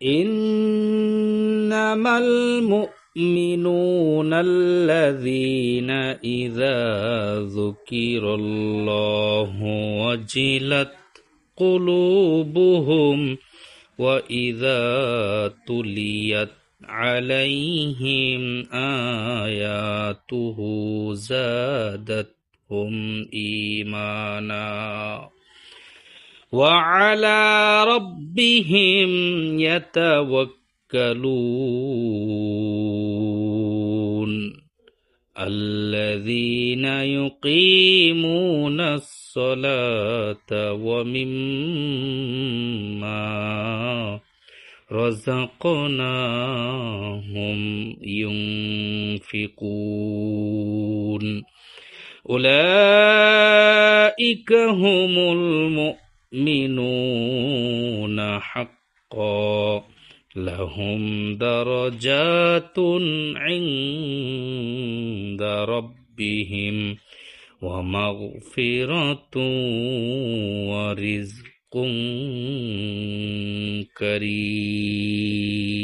إنما المؤمنون الذين إذا ذكر الله وجلت قلوبهم وإذا تليت عليهم آياته زادتهم إيمانا وعلى ربهم يتوكلون الذين يقيمون الصلاة ومما رزقناهم ينفقون أولئك هم المؤمنون حقا لهم درجات عند ربهم ومغفرة ورزق كريم